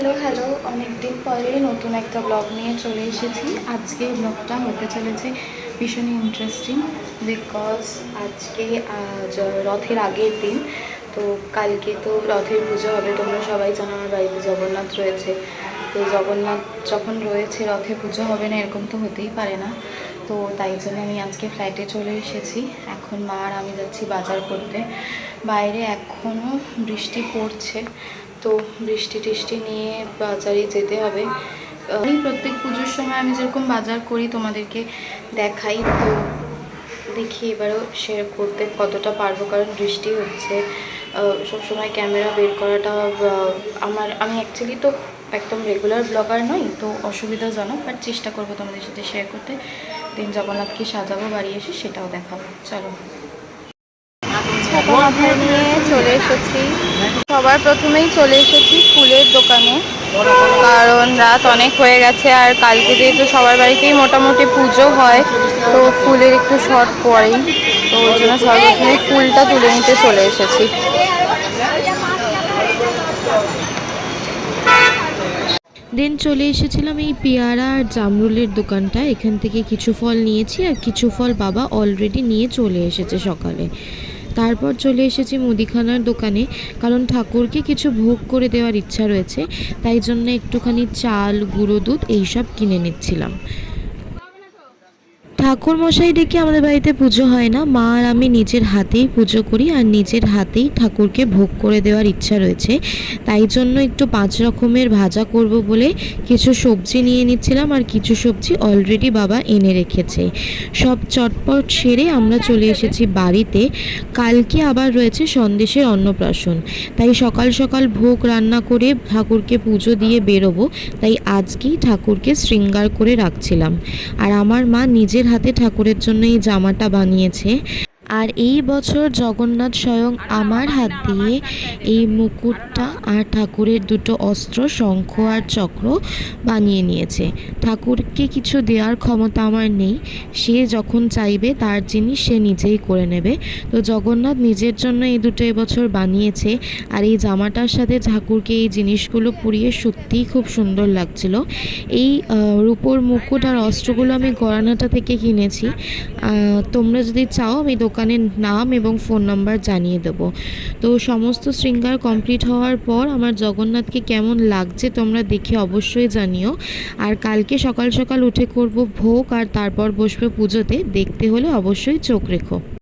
Hello অনেক দিন পরে নতুন একটা ব্লগ নিয়ে চলে এসেছি। আজকে ব্লগটা হতে চলেছে ভীষণই ইন্টারেস্টিং, বিকজ আজকে রথের আগের দিন। তো কালকে তো রথের পুজো হবে। তোমরা সবাই জানো আমার বাড়িতে জগন্নাথ রয়েছে। তো জগন্নাথ যখন রয়েছে রথে পুজো হবে না এরকম তো হতেই পারে না। তো তাই জন্য আমি আজকে ফ্ল্যাটে চলে এসেছি। এখন মা আর আমি যাচ্ছি বাজার করতে। বাইরে এখনও বৃষ্টি পড়ছে, তো বৃষ্টি টিষ্টি নিয়ে বাজারে যেতে হবে। আমি প্রত্যেক পুজোর সময় আমি যেরকম বাজার করি তোমাদেরকে দেখাই, তো দেখি এবারও শেয়ার করতে কতটা পারবো, কারণ বৃষ্টি হচ্ছে। সবসময় ক্যামেরা বের করাটা আমি অ্যাকচুয়ালি তো একদম রেগুলার ব্লগার নই, তো অসুবিধাজনক, বাট চেষ্টা করবো তোমাদের সাথে শেয়ার করতে। দিন জগন্নাথকে সাজাবো বাড়ি এসে, সেটাও দেখাবো। চলো, মাথায় নিয়ে চলে এসেছি। সবার প্রথমেই চলে এসেছি ফুলের দোকানে, কারণ রাত অনেক হয়ে গেছে আর কালকে যেহেতু সবার বাড়িতেই মোটামুটি পুজো হয়, তো ফুলের একটু শর্ট পড়েই, তো ওই জন্য সর্বপ্রথমে ফুলটা তুলে নিতে চলে এসেছি। দেন চলে এসেছিলাম এই পেয়ারা আর জামরুলের দোকানটা। এখান থেকে কিছু ফল নিয়েছি আর কিছু ফল বাবা অলরেডি নিয়ে চলে এসেছে সকালে। তারপর চলে এসেছি মুদিখানার দোকানে, কারণ ঠাকুরকে কিছু ভোগ করে দেওয়ার ইচ্ছা রয়েছে, তাই জন্য একটুখানি চাল, গুঁড়ো দুধ এইসব কিনে নিচ্ছিলাম। ঠাকুর মশাই ডেকে আমাদের বাড়িতে পুজো হয় না, মা আর আমি নিজের হাতেই পুজো করি আর নিজের হাতেই ঠাকুরকে ভোগ করে দেওয়ার ইচ্ছা রয়েছে। তাই জন্য একটু 5 রকমের ভাজা করব বলে কিছু সবজি নিয়ে নিচ্ছিলাম, আর কিছু সবজি অলরেডি বাবা এনে রেখেছে। সব চটপট সেরে আমরা চলে এসেছি বাড়িতে। কালকে আবার রয়েছে সন্দেশের অন্নপ্রাশন, তাই সকাল সকাল ভোগ রান্না করে ঠাকুরকে পুজো দিয়ে বেরোবো, তাই আজকেই ঠাকুরকে শৃঙ্গার করে রাখছিলাম। আর আমার মা নিজের হাতে ঠাকুরের জন্য এই জামাটা বানিয়েছে। আর এই বছর জগন্নাথ স্বয়ং আমার হাত দিয়ে এই মুকুটটা আর ঠাকুরের দুটো অস্ত্র শঙ্খ আর চক্র বানিয়ে নিয়েছে। ঠাকুরকে কিছু দেওয়ার ক্ষমতা আমার নেই, সে যখন চাইবে তার জিনিস সে নিজেই করে নেবে। তো জগন্নাথ নিজের জন্য এই দুটো এবছর বানিয়েছে, আর এই জামাটার সাথে ঠাকুরকে এই জিনিসগুলো পরিয়ে সত্যিই খুব সুন্দর লাগছিল। এই রূপোর মুকুট আর অস্ত্রগুলো আমি গড়ানাটা থেকে কিনেছি। তোমরা যদি চাও আমি দোকানের নাম এবং ফোন নাম্বার জানিয়ে দেবো। তো সমস্ত শৃঙ্গার কমপ্লিট হওয়ার পর আমার জগন্নাথকে কেমন লাগছে তোমরা দেখে অবশ্যই জানিও। আর কালকে সকাল সকাল উঠে করব ভোগ আর তারপর বসবে পুজোতে, দেখতে হলে অবশ্যই চোখ রেখো।